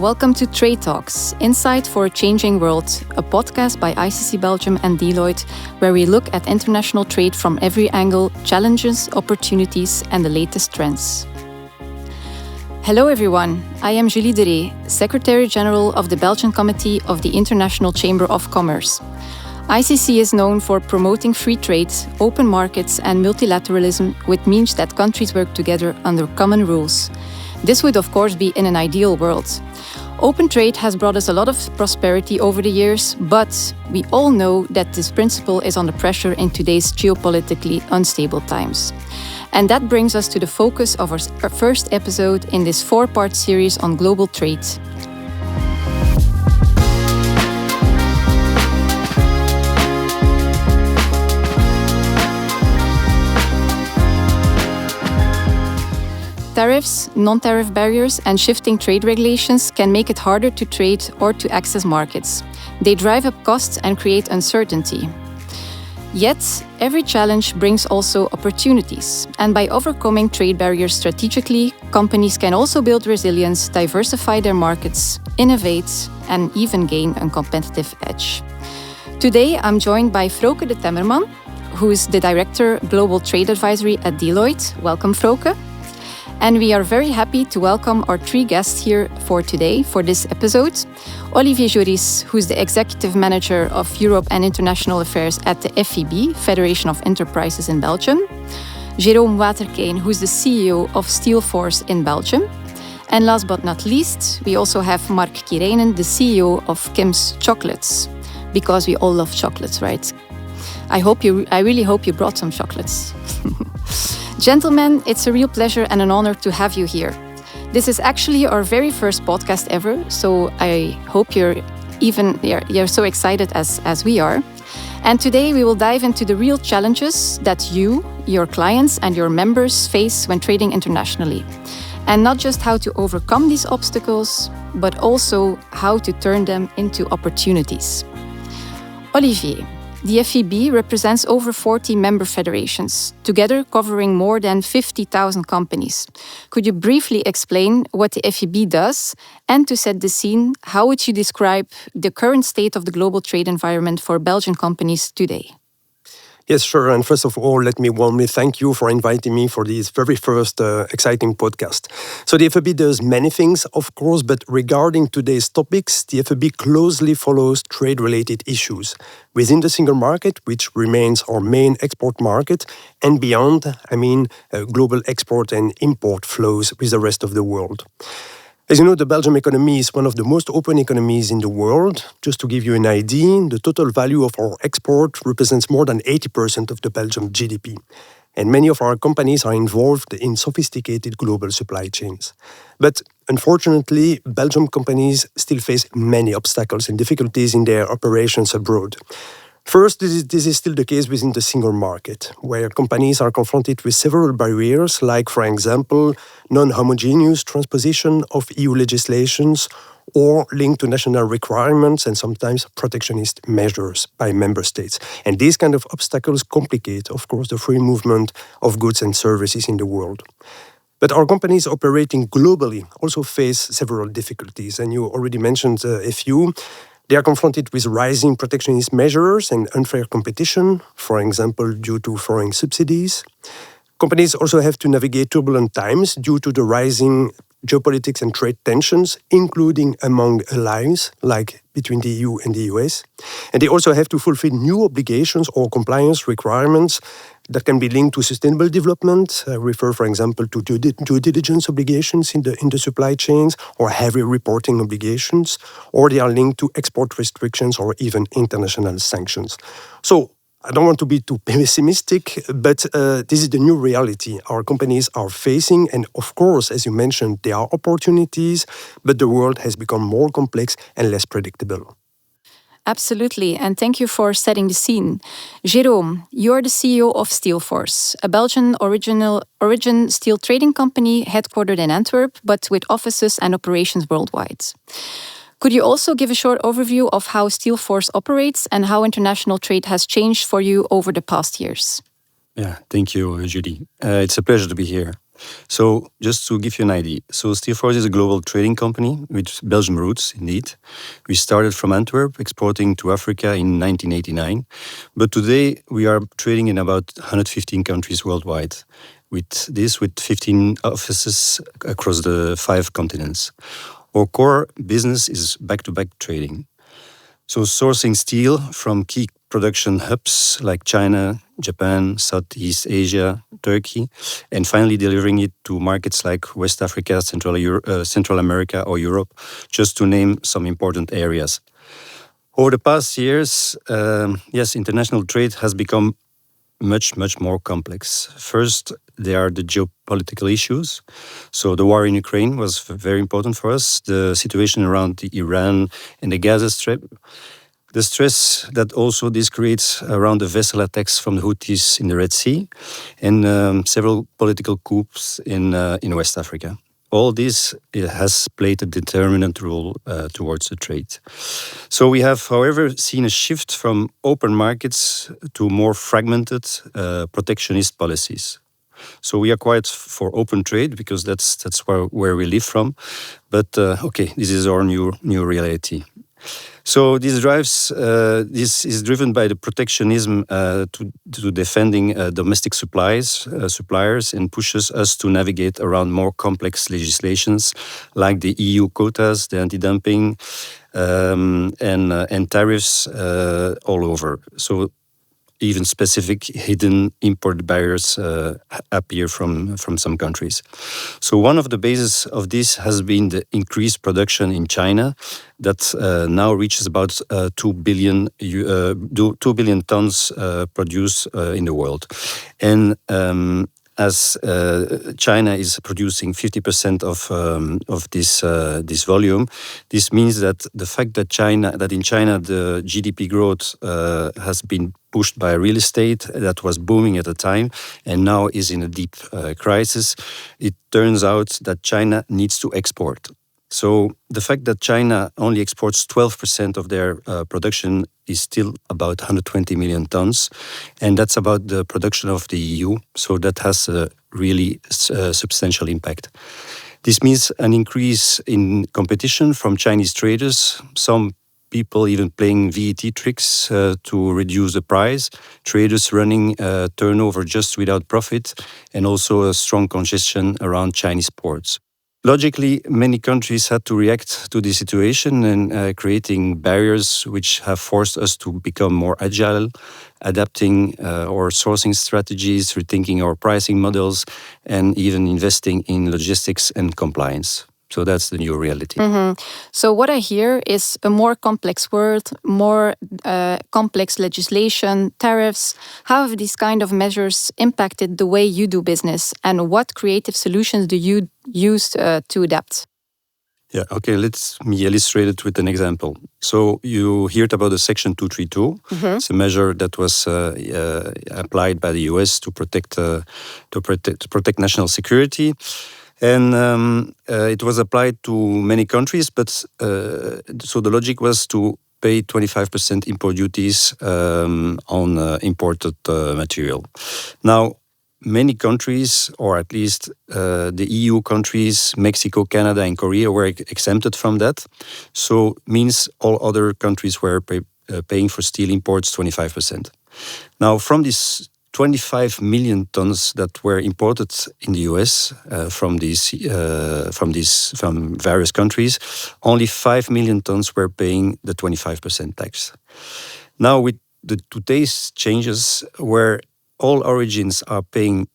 Welcome to Trade Talks, Insight for a Changing World, a podcast by ICC Belgium and Deloitte, where we look at international trade from every angle, challenges, opportunities, and the latest trends. Hello everyone, I am Julie Deré, Secretary General of the Belgian Committee of the International Chamber of Commerce. ICC is known for promoting free trade, open markets, and multilateralism, which means that countries work together under common rules. This would, of course, be in an ideal world. Open trade has brought us a lot of prosperity over the years, but we all know that this principle is under pressure in today's geopolitically unstable times. And that brings us to the focus of our first episode in this four-part series on global trade. Tariffs, non-tariff barriers, and shifting trade regulations can make it harder to trade or to access markets. They drive up costs and create uncertainty. Yet, every challenge brings also opportunities. And by overcoming trade barriers strategically, companies can also build resilience, diversify their markets, innovate, and even gain a competitive edge. Today, I'm joined by Froke de Temmerman, who is the Director Global Trade Advisory at Deloitte. Welcome, Froke. And we are very happy to welcome our three guests here for today, for this episode. Olivier Joris, who's the Executive Manager of Europe and International Affairs at the FEB, Federation of Enterprises in Belgium. Jérôme Waterkeen, who's the CEO of Steelforce in Belgium. And last but not least, we also have Mark Kireinen, the CEO of Kim's Chocolates, because we all love chocolates, right? I really hope you brought some chocolates. Gentlemen, it's a real pleasure and an honor to have you here. This is actually our very first podcast ever, so I hope you're so excited as we are. And today we will dive into the real challenges that you, your clients, and your members face when trading internationally. And not just how to overcome these obstacles, but also how to turn them into opportunities. Olivier, the FEB represents over 40 member federations, together covering more than 50,000 companies. Could you briefly explain what the FEB does? And to set the scene, how would you describe the current state of the global trade environment for Belgian companies today? Yes, sure. And first of all, let me warmly thank you for inviting me for this very first exciting podcast. So the FEB does many things, of course, but regarding today's topics, the FEB closely follows trade-related issues within the single market, which remains our main export market, and beyond, global export and import flows with the rest of the world. As you know, the Belgian economy is one of the most open economies in the world. Just to give you an idea, the total value of our export represents more than 80% of the Belgian GDP. And many of our companies are involved in sophisticated global supply chains. But unfortunately, Belgian companies still face many obstacles and difficulties in their operations abroad. First, this is still the case within the single market, where companies are confronted with several barriers, like, for example, non-homogeneous transposition of EU legislations or linked to national requirements and sometimes protectionist measures by member states. And these kind of obstacles complicate, of course, the free movement of goods and services in the world. But our companies operating globally also face several difficulties, and you already mentioned a few. They are confronted with rising protectionist measures and unfair competition, for example, due to foreign subsidies. Companies also have to navigate turbulent times due to the rising geopolitics and trade tensions, including among allies, like between the EU and the US. And they also have to fulfill new obligations or compliance requirements that can be linked to sustainable development. Refer, for example, to due diligence obligations in the supply chains or heavy reporting obligations, or they are linked to export restrictions or even international sanctions. So I don't want to be too pessimistic, but this is the new reality our companies are facing. And of course, as you mentioned, there are opportunities, but the world has become more complex and less predictable. Absolutely, and thank you for setting the scene. Jérôme, you're the CEO of Steelforce, a Belgian origin steel trading company headquartered in Antwerp, but with offices and operations worldwide. Could you also give a short overview of how Steelforce operates and how international trade has changed for you over the past years? Yeah, thank you, Judy. It's a pleasure to be here. So just to give you an idea, so Steelforce is a global trading company with Belgian roots, indeed. We started from Antwerp, exporting to Africa in 1989. But today we are trading in about 115 countries worldwide, with 15 offices across the 5 continents. Our core business is back-to-back trading. So sourcing steel from key production hubs like China, Japan, Southeast Asia, Turkey, and finally delivering it to markets like West Africa, Central America, or Europe, just to name some important areas. Over the past years, yes, international trade has become much more complex. First, there are the geopolitical issues. So the war in Ukraine was very important for us. The situation around the Iran and the Gaza Strip. The stress that also this creates around the vessel attacks from the Houthis in the Red Sea, and several political coups in West Africa. All this has played a determinant role towards the trade. So we have, however, seen a shift from open markets to more fragmented protectionist policies. So we are quite for open trade because that's where we live from. But okay, this is our new reality. So this is driven by the protectionism to defending domestic suppliers, and pushes us to navigate around more complex legislations like the EU quotas, the anti-dumping, and tariffs all over. So even specific hidden import barriers appear from some countries. So one of the bases of this has been the increased production in China that now reaches about 2 billion tons produced in the world. And as China is producing 50% of this volume, this means that the fact that in China the GDP growth has been pushed by real estate that was booming at the time and now is in a deep crisis, it turns out that China needs to export. So the fact that China only exports 12% of their production is still about 120 million tons, and that's about the production of the EU. So that has a really substantial impact. This means an increase in competition from Chinese traders, some people even playing VAT tricks to reduce the price, traders running turnover just without profit, and also a strong congestion around Chinese ports. Logically, many countries had to react to the situation and creating barriers which have forced us to become more agile, adapting our sourcing strategies, rethinking our pricing models, and even investing in logistics and compliance. So that's the new reality. So what I hear is a more complex world, more complex legislation, tariffs. How have these kind of measures impacted the way you do business, and what creative solutions do you use to adapt? Yeah, okay, let me illustrate it with an example. So you heard about the Section 232. It's a measure that was applied by the US to protect national security. And it was applied to many countries, but so the logic was to pay 25% import duties on imported material. Now, many countries, or at least the EU countries, Mexico, Canada, and Korea were exempted from that. So means all other countries were paying for steel imports 25%. Now, from this 25 million tons that were imported in the US from various countries, only 5 million tons were paying the 25% tax. Now, with today's changes, where all origins excepting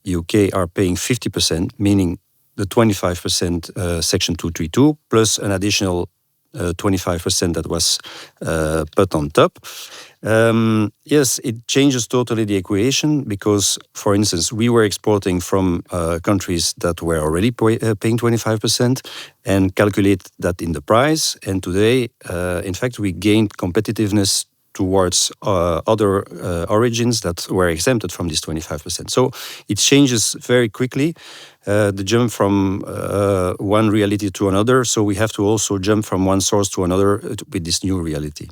UK are paying 50%, meaning the 25% Section 232 plus an additional 25% that was put on top. Yes, it changes totally the equation because, for instance, we were exporting from countries that were already paying 25% and calculate that in the price. And today, in fact, we gained competitiveness towards other origins that were exempted from this 25%. So it changes very quickly, the jump from one reality to another. So we have to also jump from one source to another with this new reality.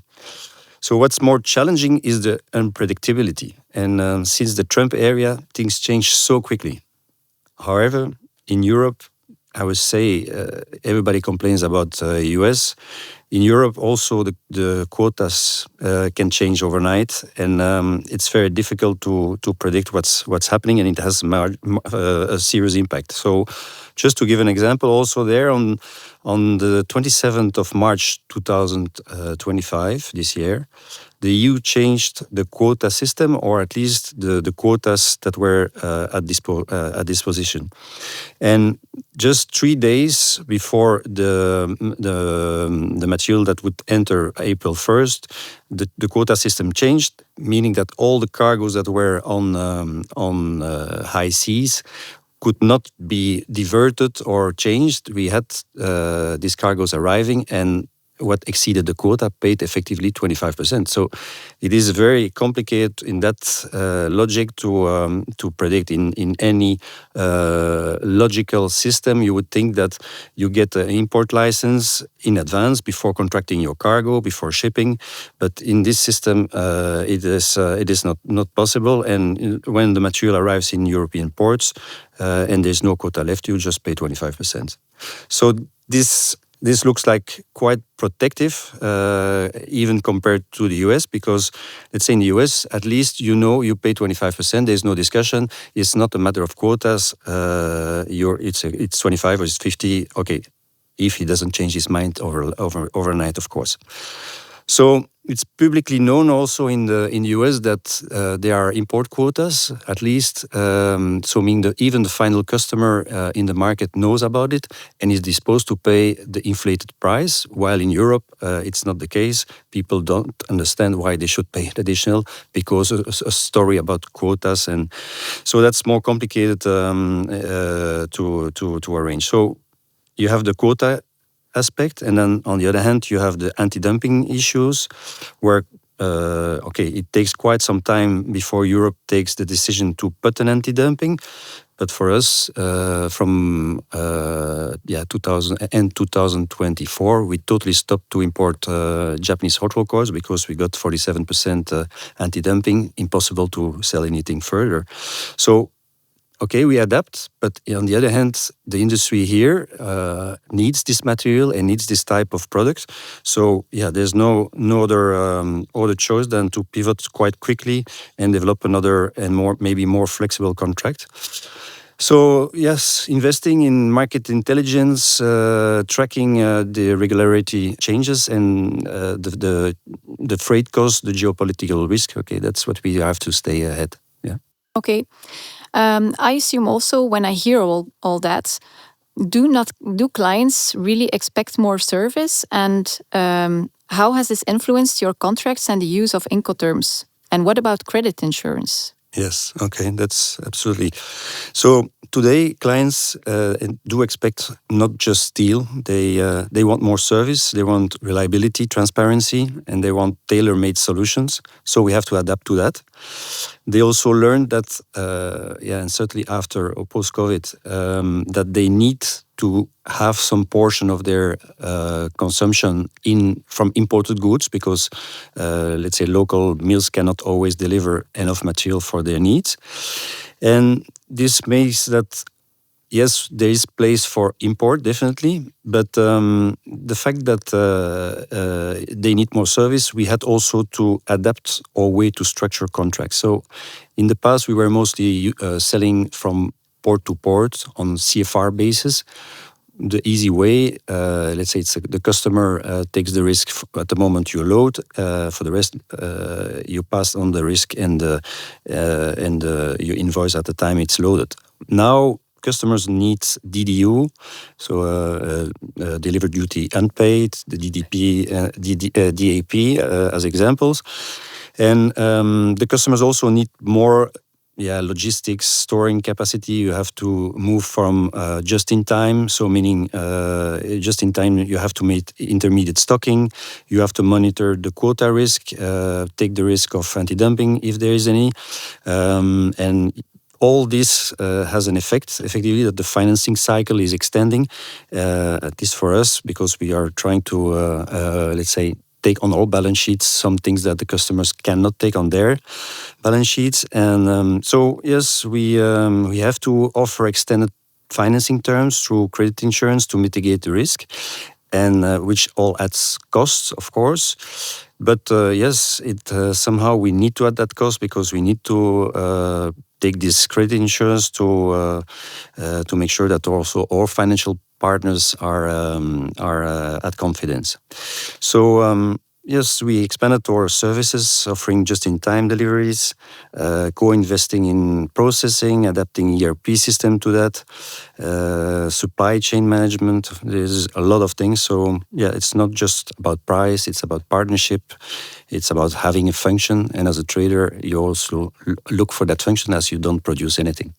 So what's more challenging is the unpredictability. And since the Trump era, things change so quickly. However, in Europe, I would say everybody complains about US. In Europe, also the quotas can change overnight, and it's very difficult to predict what's happening, and it has a serious impact. So, just to give an example, also there on the 27th of March 2025 this year, the EU changed the quota system, or at least the quotas that were at disposition. And just 3 days before the material that would enter April 1st, the quota system changed, meaning that all the cargoes that were on high seas could not be diverted or changed. We had these cargoes arriving, and what exceeded the quota paid effectively 25%. So it is very complicated in that logic to predict. In any logical system, you would think that you get an import license in advance before contracting your cargo, before shipping. But in this system, it is not possible. And when the material arrives in European ports and there's no quota left, you just pay 25%. So this looks like quite protective, even compared to the US, because let's say in the US, at least you pay 25%. There's no discussion. It's not a matter of quotas. It's 25 or it's 50. Okay, if he doesn't change his mind overnight, of course. So it's publicly known also in the US that there are import quotas, at least. So meaning even the final customer in the market knows about it and is disposed to pay the inflated price. While in Europe, it's not the case. People don't understand why they should pay additional because a story about quotas, and so that's more complicated to arrange. So you have the quota aspect, and then on the other hand you have the anti-dumping issues, where it takes quite some time before Europe takes the decision to put an anti-dumping. But for us, from 2024, we totally stopped to import Japanese hot roll coils because we got 47% anti-dumping. Impossible to sell anything further. So okay, we adapt, but on the other hand, the industry here needs this material and needs this type of product. So there's no other choice than to pivot quite quickly and develop another and maybe more flexible contract. So yes, investing in market intelligence, tracking the regularity changes and the freight costs, the geopolitical risk. Okay, that's what we have to stay ahead. Yeah. Okay. I assume also when I hear all that, do clients really expect more service? And how has this influenced your contracts and the use of Incoterms? And what about credit insurance? Yes, okay, that's absolutely. So today, clients do expect not just steel. They want more service, they want reliability, transparency, and they want tailor-made solutions. So we have to adapt to that. They also learned that, and certainly after or post-COVID, that they need to have some portion of their consumption from imported goods because, let's say, local mills cannot always deliver enough material for their needs. And this makes that, yes, there is place for import, definitely, but the fact that they need more service, we had also to adapt our way to structure contracts. So in the past, we were mostly selling from port to port on CFR basis. The easy way, let's say the customer takes the risk at the moment you load. For the rest, you pass on the risk and you invoice at the time it's loaded. Now, customers need DDU, so delivered duty unpaid, the DDP, DAP as examples. And the customers also need more logistics, storing capacity. You have to move from just in time, so meaning just in time you have to make intermediate stocking, you have to monitor the quota risk, take the risk of anti-dumping if there is any, and all this has an effect, effectively, that the financing cycle is extending, at least for us, because we are trying to, let's say, take on our balance sheets some things that the customers cannot take on their balance sheets. And so yes, we have to offer extended financing terms through credit insurance to mitigate the risk, and which all adds costs, of course. But yes, it somehow we need to add that cost because we need to take this credit insurance to make sure that also our financial partners are at confidence. So yes, we expanded our services, offering just-in-time deliveries, co-investing in processing, adapting ERP system to that, supply chain management. There's a lot of things. So yeah, it's not just about price, it's about partnership, it's about having a function. And as a trader, you also look for that function as you don't produce anything.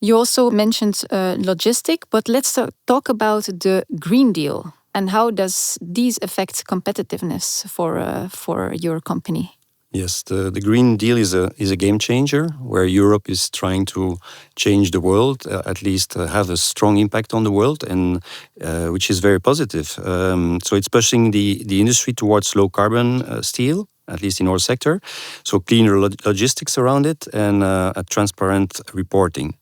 You also mentioned logistic, but let's talk about the Green Deal and how does these affect competitiveness for your company? Yes, the Green Deal is a game changer where Europe is trying to change the world, at least have a strong impact on the world, and which is very positive. So it's pushing the industry towards low carbon steel, at least in our sector. So cleaner logistics around it and a transparent reporting.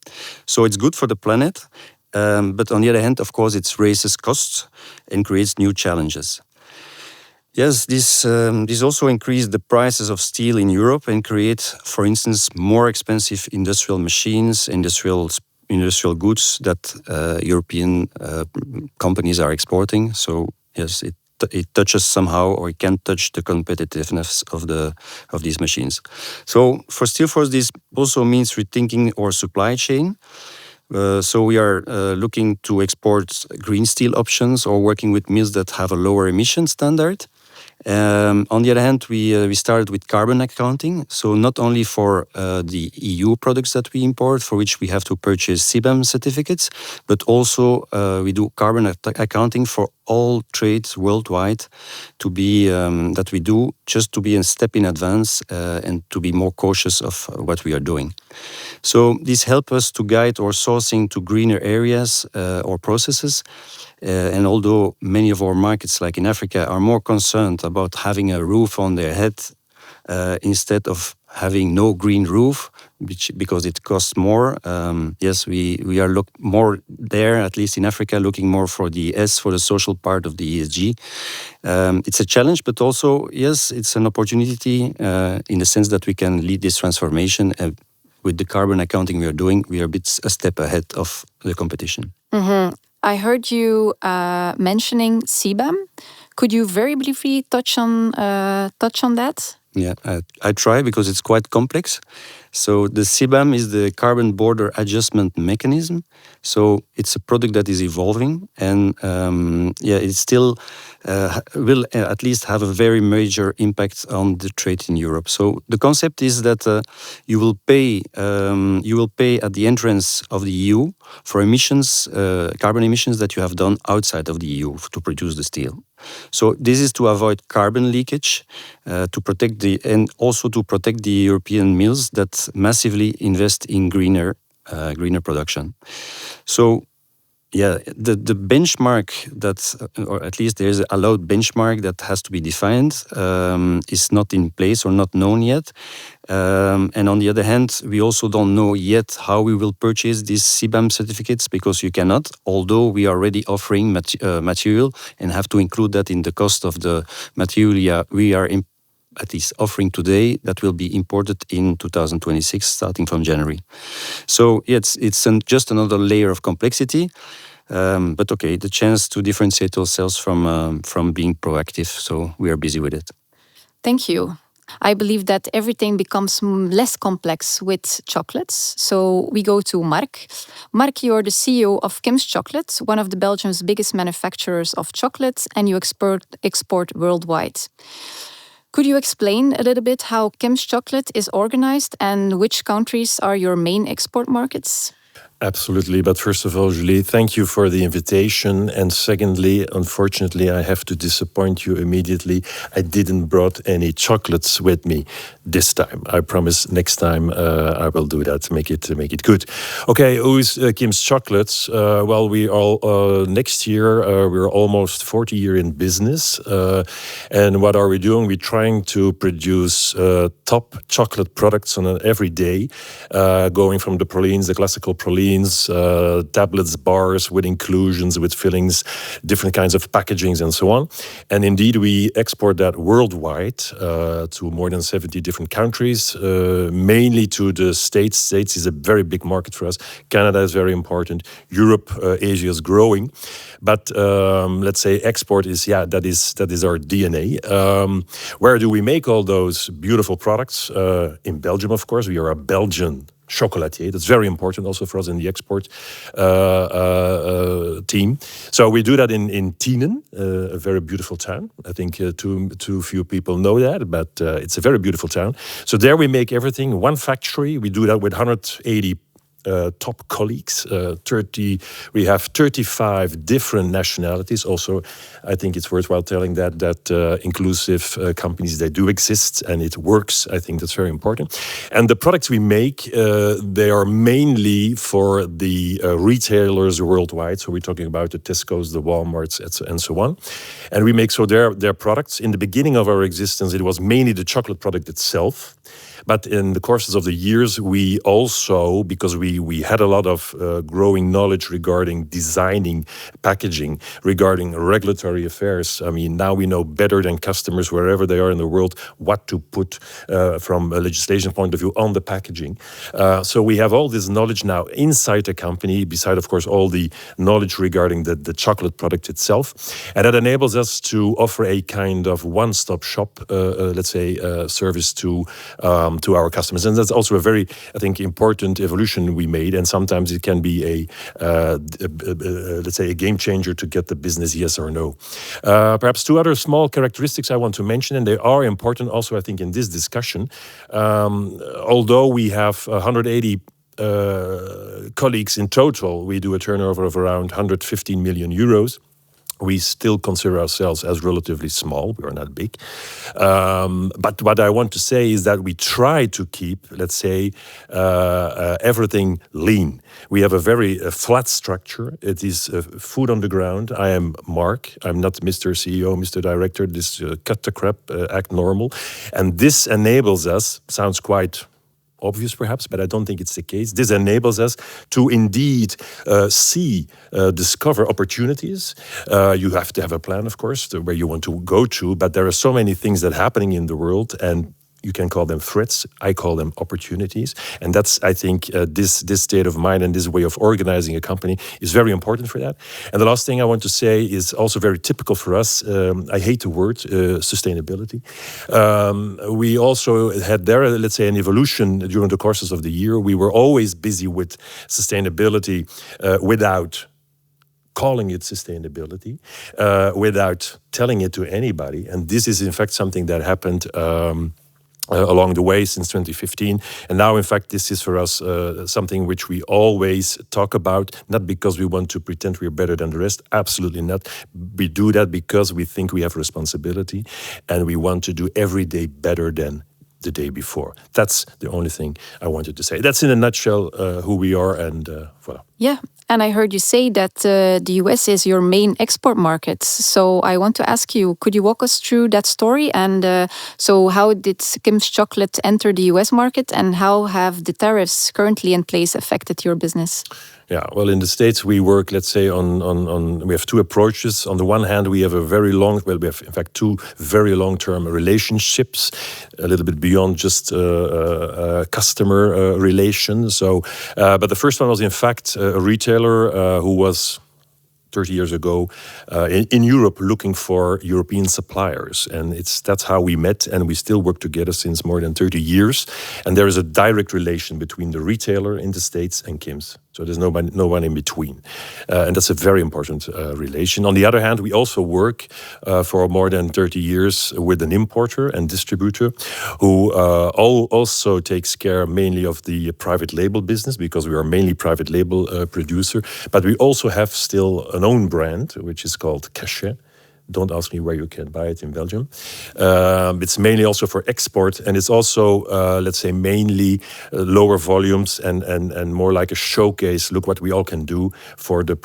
So it's good for the planet, but on the other hand, of course, it raises costs and creates new challenges. Yes, this also increased the prices of steel in Europe and create, for instance, more expensive industrial machines, industrial goods that European companies are exporting. So yes, it touches somehow, or it can touch the competitiveness of these machines. So for Steelforce, this also means rethinking our supply chain. So we are looking to export green steel options or working with mills that have a lower emission standard. On the other hand, we started with carbon accounting. So not only for the EU products that we import, for which we have to purchase CBAM certificates, but also we do carbon accounting for all trades worldwide to be that we do just to be a step in advance and to be more cautious of what we are doing. So this helps us to guide our sourcing to greener areas or processes. And although many of our markets, like in Africa, are more concerned about having a roof on their head instead of having no green roof, because it costs more. Yes, we are look more there, at least in Africa, looking more for the S, for the social part of the ESG. It's a challenge, but also, yes, it's an opportunity in the sense that we can lead this transformation. With the carbon accounting we are doing, we are a step ahead of the competition. Mm-hmm. I heard you mentioning CBAM. Could you very briefly touch on that? Yeah, I try because it's quite complex. So the CBAM is the Carbon Border Adjustment Mechanism. So it's a product that is evolving, and it still will at least have a very major impact on the trade in Europe. So the concept is that you will pay at the entrance of the EU for emissions, carbon emissions that you have done outside of the EU to produce the steel. So this is to avoid carbon leakage, to protect and also to protect the European mills that massively invest in greener production. So yeah, the benchmark that, or at least there is an allowed benchmark that has to be defined, is not in place or not known yet. And on the other hand, we also don't know yet how we will purchase these CBAM certificates, because you cannot, although we are already offering material and have to include that in the cost of the material we are at least offering today, that will be imported in 2026, starting from January. So it's just another layer of complexity. But okay, the chance to differentiate ourselves from being proactive. So we are busy with it. Thank you. I believe that everything becomes less complex with chocolates. So we go to Mark. Mark, you're the CEO of Kim's Chocolate, one of the Belgium's biggest manufacturers of chocolates, and you export worldwide. Could you explain a little bit how Kim's Chocolate is organized and which countries are your main export markets? Absolutely. But first of all, Julie, thank you for the invitation. And secondly, unfortunately, I have to disappoint you immediately. I didn't brought any chocolates with me this time. I promise next time I will do that. Make it good. Okay, who is Kim's Chocolates? Well, we all next year we're almost 40 years in business. And what are we doing? We're trying to produce top chocolate products on an every day, going from the pralines, the classical pralines, tablets, bars with inclusions, with fillings, different kinds of packagings, and so on. And indeed, we export that worldwide to more than 70 different countries, mainly to the States. States is a very big market for us. Canada is very important. Europe, Asia is growing. But let's say export is, that is our DNA. Where do we make all those beautiful products? In Belgium, of course. We are a Belgian chocolatier. That's very important also for us in the export team. So we do that in Tienen, a very beautiful town. I think too few people know that, but it's a very beautiful town. So there we make everything, one factory. We do that with 180 top colleagues, we have 35 different nationalities. Also, I think it's worthwhile telling that inclusive companies, they do exist and it works. I think that's very important. And the products we make, they are mainly for the retailers worldwide. So we're talking about the Tesco's, the Walmarts, and so on. And we make their products. In the beginning of our existence, it was mainly the chocolate product itself. But in the courses of the years, we also, because we had a lot of growing knowledge regarding designing, packaging, regarding regulatory affairs. I mean, now we know better than customers, wherever they are in the world, what to put from a legislation point of view on the packaging. So we have all this knowledge now inside the company, beside, of course, all the knowledge regarding the chocolate product itself. And that enables us to offer a kind of one-stop shop, let's say, service to our customers. And that's also a very, I think, important evolution we made. And sometimes it can be let's say, a game changer to get the business, yes or no. Perhaps two other small characteristics I want to mention, and they are important also, I think, in this discussion. Although we have 180 colleagues in total, we do a turnover of around 115 million euros. We still consider ourselves as relatively small. We are not big. But what I want to say is that we try to keep, let's say, everything lean. We have a very flat structure. It is food on the ground. I am Mark. I'm not Mr. CEO, Mr. Director. This cut the crap, act normal. And this enables us, sounds quite obvious perhaps, but I don't think it's the case. This enables us to indeed discover opportunities. You have to have a plan, of course, where you want to go to, but there are so many things that are happening in the world, and you can call them threats. I call them opportunities. And that's, I think, this state of mind and this way of organizing a company is very important for that. And the last thing I want to say is also very typical for us. I hate the word sustainability. We also had there, let's say, an evolution during the courses of the year. We were always busy with sustainability without calling it sustainability, without telling it to anybody. And this is, in fact, something that happened along the way since 2015. And now, in fact, this is for us something which we always talk about, not because we want to pretend we're better than the rest, absolutely not. We do that because we think we have responsibility and we want to do every day better than the day before. That's the only thing I wanted to say. That's in a nutshell who we are, and voilà. Yeah, and I heard you say that the US is your main export market. So I want to ask you, could you walk us through that story? And so how did Kim's Chocolate enter the US market, and how have the tariffs currently in place affected your business? Yeah, well, in the States, we work, let's say, we have two approaches. On the one hand, we have we have, in fact, two very long-term relationships, a little bit beyond just customer relations. So, but the first one was, in fact, a retailer who was 30 years ago in Europe looking for European suppliers. And that's how we met, and we still work together since more than 30 years. And there is a direct relation between the retailer in the States and Kim's So there's no one in between. And that's a very important relation. On the other hand, we also work for more than 30 years with an importer and distributor who also takes care mainly of the private label business, because we are mainly private label producer. But we also have still an own brand, which is called Cachet. Don't ask me where you can buy it in Belgium. It's mainly also for export, and it's also, let's say, mainly lower volumes and more like a showcase. Look what we all can do for the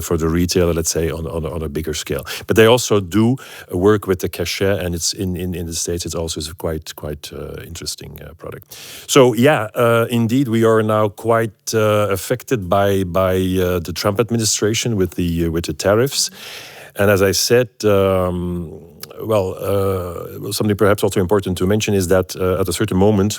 for the retailer, let's say, on a bigger scale. But they also do work with the Cachet, and it's in the States. It's also a quite interesting product. So yeah, indeed, we are now quite affected by the Trump administration with the tariffs. And as I said, something perhaps also important to mention is that at a certain moment,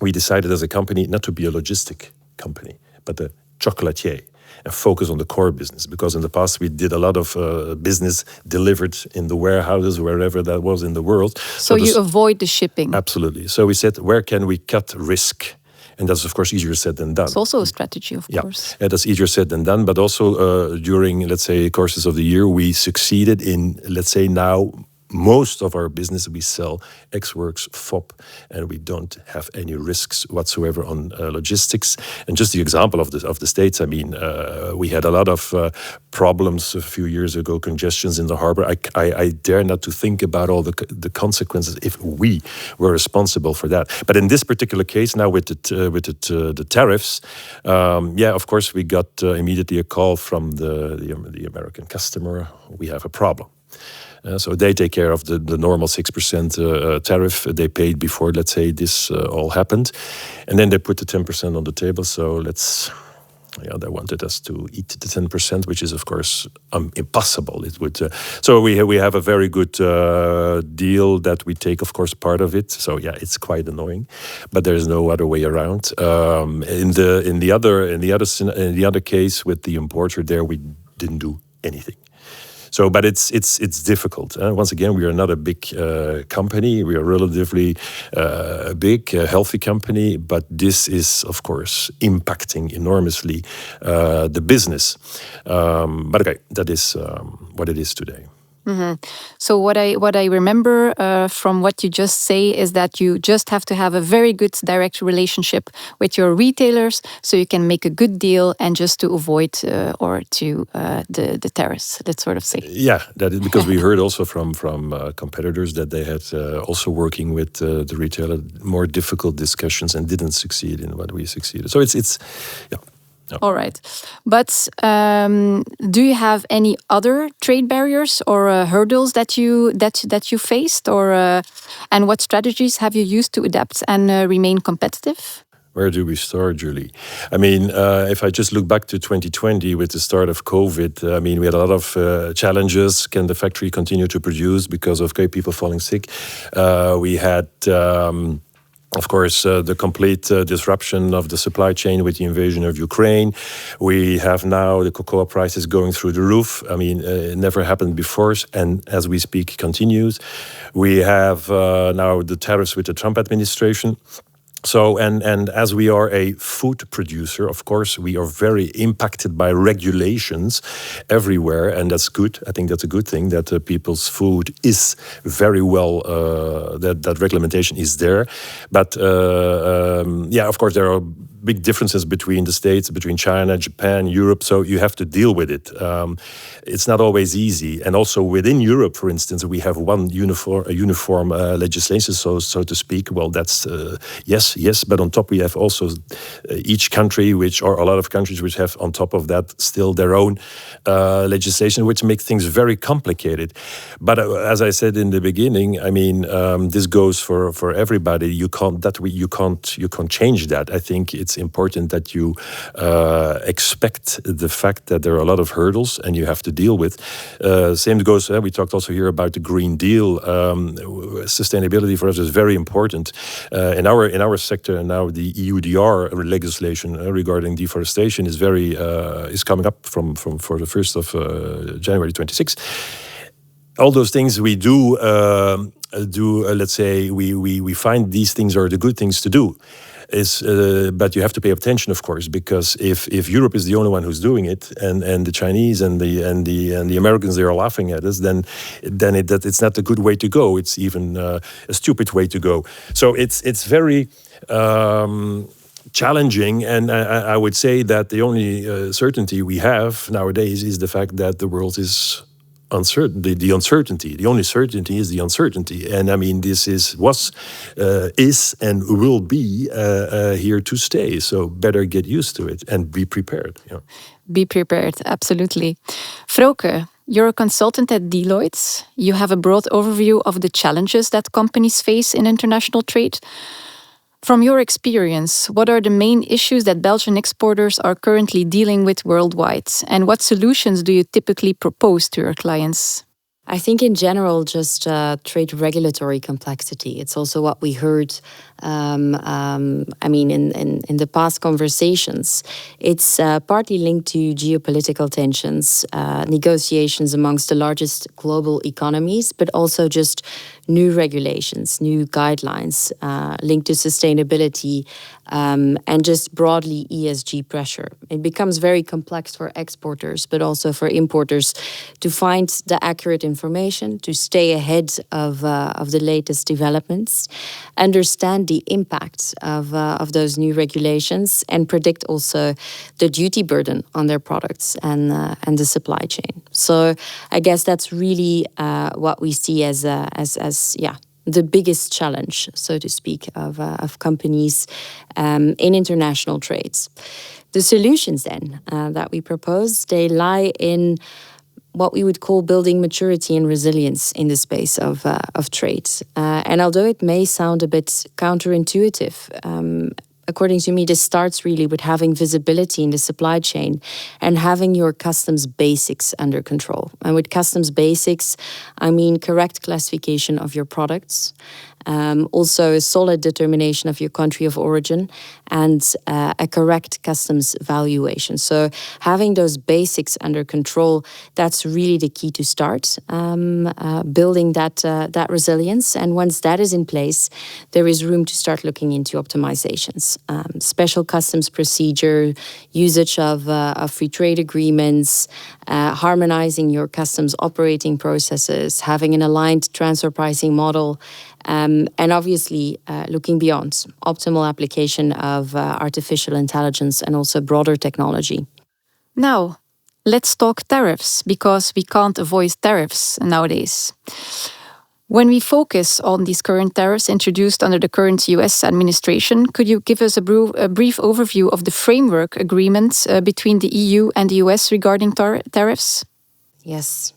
we decided as a company not to be a logistic company, but a chocolatier, and focus on the core business. Because in the past, we did a lot of business delivered in the warehouses, wherever that was in the world. So you avoid the shipping. Absolutely. So we said, where can we cut risk? And that's, of course, easier said than done. It's also a strategy, of course. Yeah, that's easier said than done. But also during, let's say, courses of the year, we succeeded in, let's say, now most of our business, we sell ex-works, FOB, and we don't have any risks whatsoever on logistics. And just the example of the States, I mean, we had a lot of problems a few years ago, congestions in the harbor. I dare not to think about all the consequences if we were responsible for that. But in this particular case, now with the tariffs, of course, we got immediately a call from the American customer. We have a problem. So they take care of the normal 6% tariff they paid before, let's say, this all happened. And then they put the 10% on the table. So they wanted us to eat the 10%, which is, of course, impossible. It would. So we have a very good deal that we take, of course, part of it. So yeah, it's quite annoying, but there is no other way around. In the other case with the importer, there we didn't do anything. So, but it's difficult. Once again, we are not a big company. We are relatively big, healthy company, but this is, of course, impacting enormously the business. But okay, that is what it is today. Mm-hmm. So what I remember from what you just say is that you just have to have a very good direct relationship with your retailers, so you can make a good deal and just to avoid the tariffs. That sort of thing. Yeah, that is because we heard also from competitors that they had also working with the retailer more difficult discussions and didn't succeed in what we succeeded. So it's yeah. No. All right, but do you have any other trade barriers or hurdles that you faced, or and what strategies have you used to adapt and remain competitive? Where do we start, Julie? I mean, if I just look back to 2020 with the start of COVID, I mean, we had a lot of challenges. Can the factory continue to produce because of people falling sick? We had... Of course, the complete disruption of the supply chain with the invasion of Ukraine. We have now the cocoa prices going through the roof. I mean, it never happened before, and as we speak, continues. We have now the tariffs with the Trump administration. So, and as we are a food producer, of course, we are very impacted by regulations everywhere, and that's good. I think that's a good thing that people's food is very well, that regulation is there. But of course, there are big differences between the States, between China, Japan, Europe, so you have to deal with it. It's not always easy. And also within Europe, for instance, we have one uniform legislation, so to speak. Well, that's yes, but on top we have also each country, or a lot of countries which have on top of that still their own legislation, which makes things very complicated. But as I said in the beginning, I mean, this goes for everybody. You can't change that. I think it's important that you expect the fact that there are a lot of hurdles and you have to deal with. Same goes, we talked also here about the Green Deal. Sustainability for us is very important. In our sector, and now the EUDR legislation regarding deforestation is coming up for the 1st of January 26. All those things we do let's say we find these things are the good things to do. but you have to pay attention, of course, because if Europe is the only one who's doing it, and the Chinese and the Americans, they are laughing at us, then it's not a good way to go. It's even a stupid way to go. So it's very challenging, and I would say that the only certainty we have nowadays is the fact that the world is uncertain. The uncertainty. The only certainty is the uncertainty, and I mean this is and will be here to stay. So better get used to it and be prepared. Yeah. Be prepared, absolutely. Frauke, you're a consultant at Deloitte. You have a broad overview of the challenges that companies face in international trade. From your experience, what are the main issues that Belgian exporters are currently dealing with worldwide? And what solutions do you typically propose to your clients? I think in general, just trade regulatory complexity. It's also what we heard, in the past conversations. It's partly linked to geopolitical tensions, negotiations amongst the largest global economies, but also just new regulations, new guidelines linked to sustainability, and just broadly ESG pressure. It becomes very complex for exporters, but also for importers to find the accurate information, to stay ahead of the latest developments, understand the impact of those new regulations, and predict also the duty burden on their products and the supply chain. So I guess that's really what we see as the biggest challenge, so to speak, of companies in international trades. The solutions then that we propose, they lie in what we would call building maturity and resilience in the space of trade. And although it may sound a bit counterintuitive, according to me, this starts really with having visibility in the supply chain and having your customs basics under control. And with customs basics, I mean correct classification of your products, also a solid determination of your country of origin, and a correct customs valuation. So having those basics under control, that's really the key to start building that resilience. And once that is in place, there is room to start looking into optimizations, special customs procedure, usage of free trade agreements, harmonizing your customs operating processes, having an aligned transfer pricing model, and obviously looking beyond optimal application of artificial intelligence and also broader technology. Now, let's talk tariffs, because we can't avoid tariffs nowadays. When we focus on these current tariffs introduced under the current US administration, could you give us a brief overview of the framework agreement between the EU and the US regarding tariffs? Yes.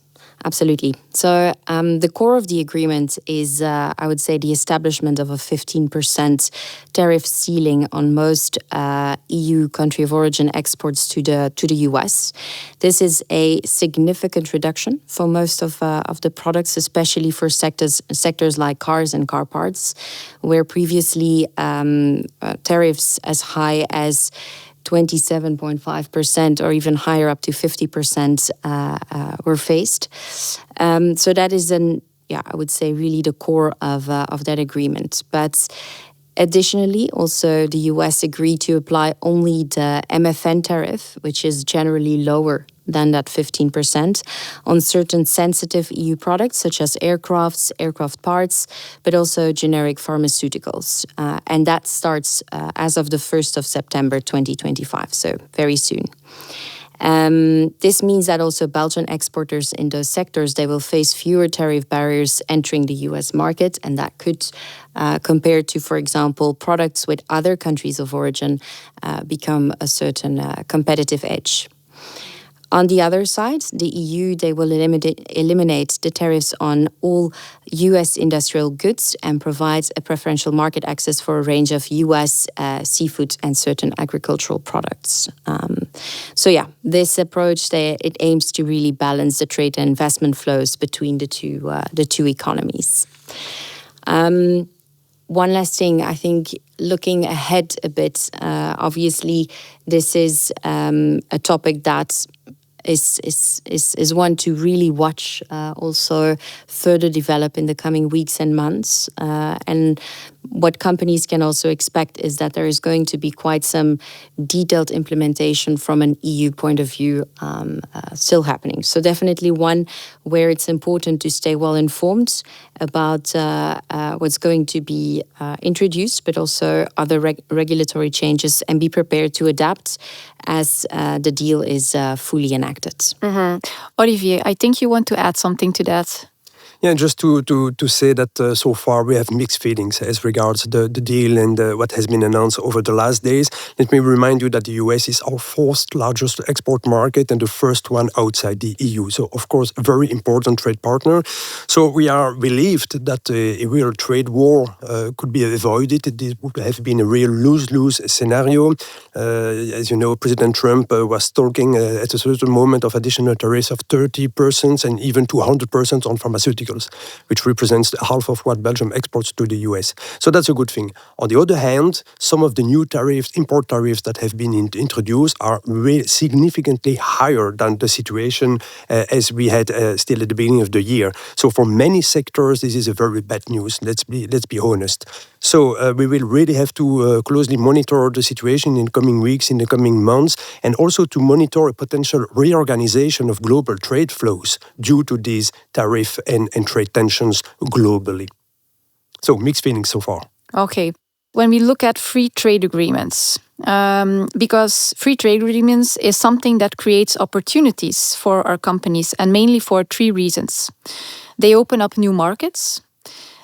Absolutely. So the core of the agreement is, I would say, the establishment of a 15% tariff ceiling on most EU country of origin exports to the US. This is a significant reduction for most of the products, especially for sectors like cars and car parts, where previously tariffs as high as 27.5% or even higher, up to 50% were faced. So that is I would say really the core of that agreement. But additionally, also the US agreed to apply only the MFN tariff, which is generally lower than that 15%, on certain sensitive EU products such as aircraft parts, but also generic pharmaceuticals. And that starts as of the 1st of September 2025, so very soon. This means that also Belgian exporters in those sectors, they will face fewer tariff barriers entering the US market, and that could, compared to, for example, products with other countries of origin, become a certain competitive edge. On the other side, the EU, they will eliminate the tariffs on all US industrial goods and provide a preferential market access for a range of US seafood and certain agricultural products. This approach, it aims to really balance the trade and investment flows between the two economies. One last thing, I think, looking ahead a bit, obviously, this is a topic that is one to really watch, also further develop in the coming weeks and months. And what companies can also expect is that there is going to be quite some detailed implementation from an EU point of view still happening. So definitely one where it's important to stay well informed about what's going to be introduced, but also other regulatory changes, and be prepared to adapt as the deal is fully enacted. Mm-hmm. Olivier, I think you want to add something to that. Yeah, just to say that so far we have mixed feelings as regards the deal and what has been announced over the last days. Let me remind you that the US is our fourth largest export market and the first one outside the EU. So, of course, a very important trade partner. So we are relieved that a real trade war could be avoided. This would have been a real lose-lose scenario. As you know, President Trump was talking at a certain moment of additional tariffs of 30% and even 200% on pharmaceuticals, which represents half of what Belgium exports to the US. So that's a good thing. On the other hand, some of the new tariffs, import tariffs that have been introduced are significantly higher than the situation as we had still at the beginning of the year. So for many sectors, this is a very bad news. Let's be honest. So we will really have to closely monitor the situation in the coming weeks, in the coming months, and also to monitor a potential reorganization of global trade flows due to these tariff and trade tensions globally. So mixed feelings so far. Okay. When we look at free trade agreements, because free trade agreements is something that creates opportunities for our companies, and mainly for three reasons. They open up new markets,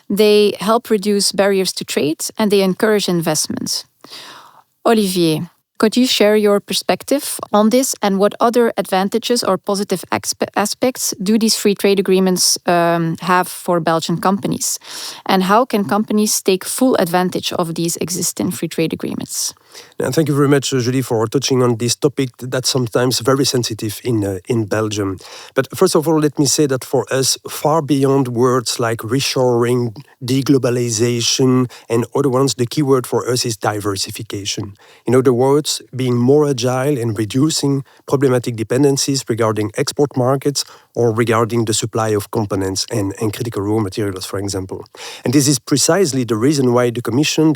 they help reduce barriers to trade, and they encourage investment. Olivier, could you share your perspective on this, and what other advantages or positive aspects do these free trade agreements have for Belgian companies? And how can companies take full advantage of these existing free trade agreements? And thank you very much, Julie, for touching on this topic that's sometimes very sensitive in Belgium. But first of all, let me say that for us, far beyond words like reshoring, deglobalization, and other ones, the key word for us is diversification. In other words, being more agile and reducing problematic dependencies regarding export markets or regarding the supply of components and critical raw materials, for example. And this is precisely the reason why the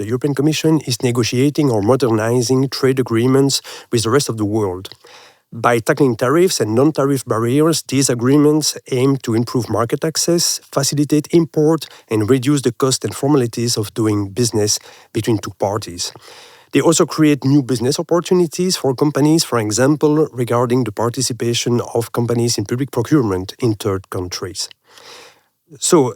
European Commission, is negotiating or modernizing trade agreements with the rest of the world. By tackling tariffs and non-tariff barriers, these agreements aim to improve market access, facilitate import, and reduce the cost and formalities of doing business between two parties. They also create new business opportunities for companies, for example, regarding the participation of companies in public procurement in third countries. So,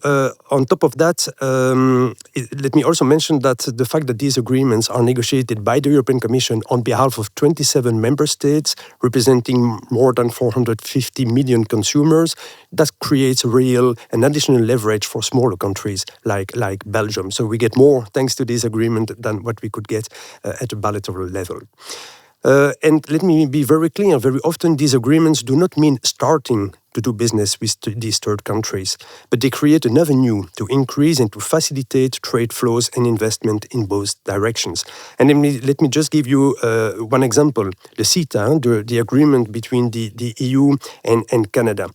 on top of that, let me also mention that the fact that these agreements are negotiated by the European Commission on behalf of 27 member states, representing more than 450 million consumers, that creates an additional leverage for smaller countries like Belgium. So we get more thanks to this agreement than what we could get at a bilateral level. And let me be very clear, very often these agreements do not mean starting to do business with these third countries, but they create an avenue to increase and to facilitate trade flows and investment in both directions. And let me just give you one example, the CETA, the agreement between the EU and Canada.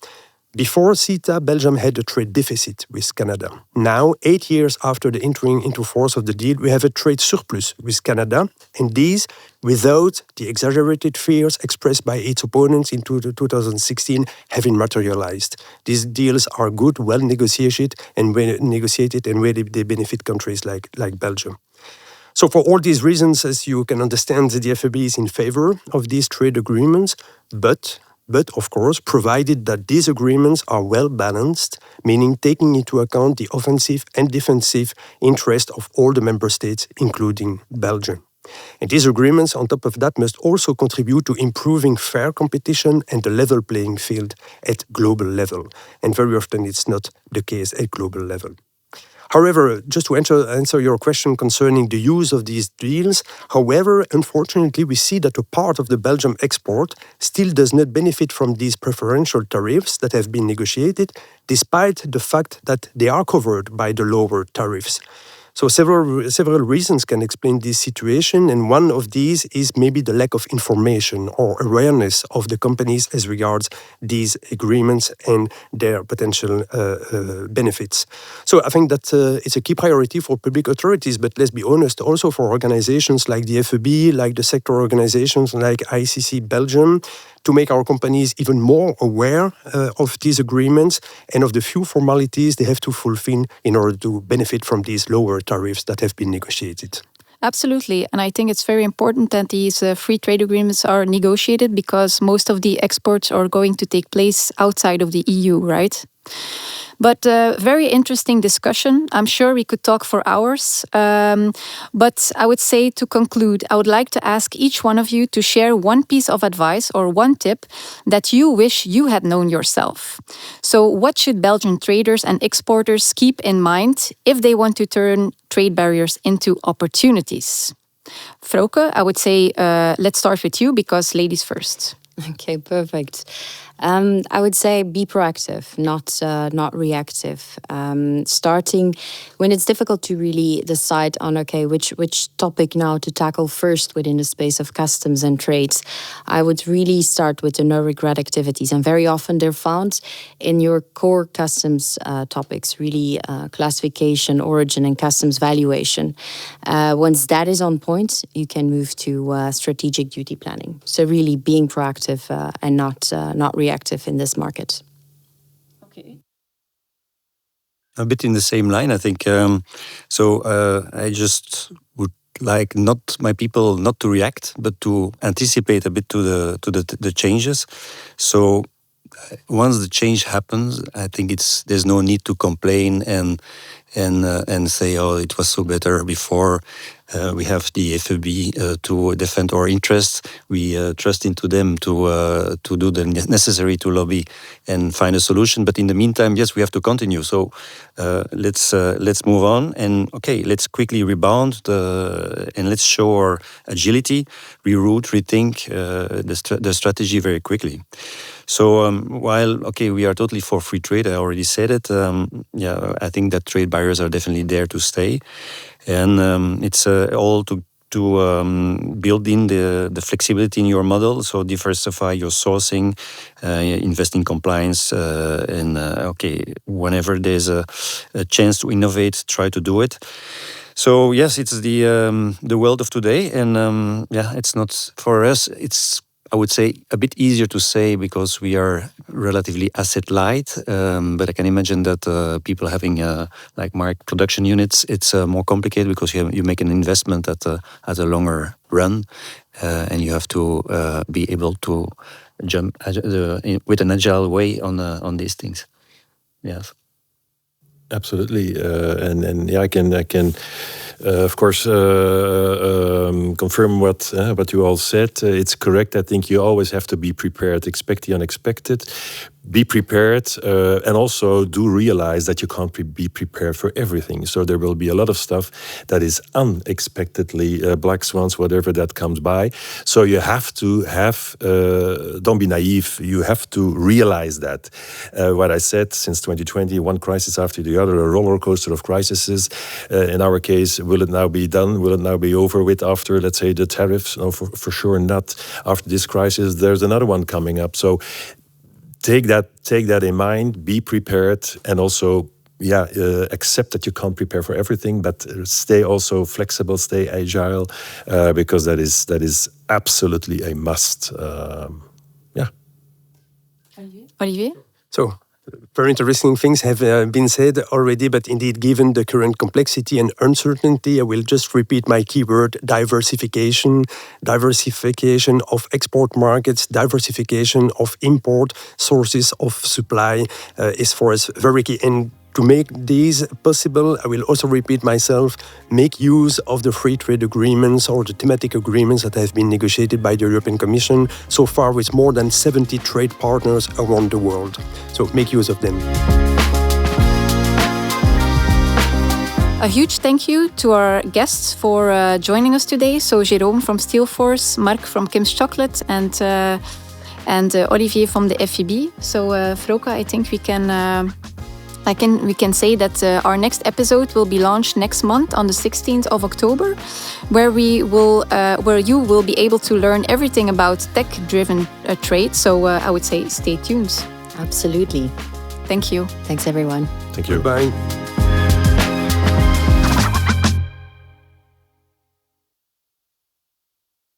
Before CETA, Belgium had a trade deficit with Canada. Now, 8 years after the entering into force of the deal, we have a trade surplus with Canada, and these without the exaggerated fears expressed by its opponents in 2016 having materialized. These deals are good, well negotiated, and really they benefit countries like Belgium. So for all these reasons, as you can understand, the FAB is in favor of these trade agreements, but of course, provided that these agreements are well balanced, meaning taking into account the offensive and defensive interest of all the member states, including Belgium. And these agreements, on top of that, must also contribute to improving fair competition and the level playing field at global level. And very often it's not the case at global level. However, just to answer your question concerning the use of these deals, however, unfortunately, we see that a part of the Belgium export still does not benefit from these preferential tariffs that have been negotiated, despite the fact that they are covered by the lower tariffs. So several reasons can explain this situation, and one of these is maybe the lack of information or awareness of the companies as regards these agreements and their potential benefits. So I think that it's a key priority for public authorities, but let's be honest, also for organizations like the FEB, like the sector organizations like ICC Belgium, to make our companies even more aware of these agreements and of the few formalities they have to fulfill in order to benefit from these lower tariffs that have been negotiated. Absolutely. And I think it's very important that these free trade agreements are negotiated, because most of the exports are going to take place outside of the EU, right? But very interesting discussion. I'm sure we could talk for hours. But I would say, to conclude, I would like to ask each one of you to share one piece of advice or one tip that you wish you had known yourself. So what should Belgian traders and exporters keep in mind if they want to turn trade barriers into opportunities? Frauke, I would say let's start with you, because ladies first. Okay, perfect. I would say be proactive, not reactive. Starting when it's difficult to really decide on which topic now to tackle first within the space of customs and trades, I would really start with the no regret activities, and very often they're found in your core customs topics, really classification, origin, and customs valuation. Once that is on point, you can move to strategic duty planning. So really being proactive and not reactive in this market. Okay. A bit in the same line, I think. I just would like my people not to react, but to anticipate a bit to the changes. So once the change happens, I think there's no need to complain and say, oh, it was so better before. We have the FEB to defend our interests. We trust into them to do the necessary to lobby and find a solution. But in the meantime, yes, we have to continue. So let's move on, and let's quickly rebound and let's show our agility, reroute, rethink the strategy very quickly. So while we are totally for free trade, I already said it. I think that trade barriers are definitely there to stay, and it's all to build in the flexibility in your model. So diversify your sourcing, invest in compliance, and whenever there's a chance to innovate, try to do it. So yes, it's the world of today, and it's not for us. It's, I would say, a bit easier to say because we are relatively asset light, but I can imagine that people having like Mark production units, it's more complicated because you make an investment at a longer run, and you have to be able to jump with an agile way on these things. Yes, absolutely, and I can. Of course, confirm what you all said. It's correct. I think you always have to be prepared. Expect the unexpected. Be prepared, and also do realize that you can't be prepared for everything. So there will be a lot of stuff that is unexpectedly black swans, whatever that comes by. So you have to don't be naive. You have to realize that. What I said, since 2020, one crisis after the other, a roller coaster of crises. In our case, will it now be done? Will it now be over with after, let's say, the tariffs? No, for sure not. After this crisis, there's another one coming up. So take that in mind, be prepared, and also accept that you can't prepare for everything, but stay also flexible, stay agile, because that is absolutely a must. Olivier? So, very interesting things have been said already, but indeed, given the current complexity and uncertainty, I will just repeat my keyword: diversification of export markets, diversification of import sources of supply is for us very key. And to make these possible, I will also repeat myself, make use of the free trade agreements or the thematic agreements that have been negotiated by the European Commission so far with more than 70 trade partners around the world. So make use of them. A huge thank you to our guests for joining us today. So Jérôme from Steelforce, Mark from Kim's Chocolate, and Olivier from the FEB. So Frauke, I think we can We can say that our next episode will be launched next month on the 16th of October, where you will be able to learn everything about tech-driven trade. So I would say stay tuned. Absolutely. Thank you. Thanks, everyone. Thank you. Bye.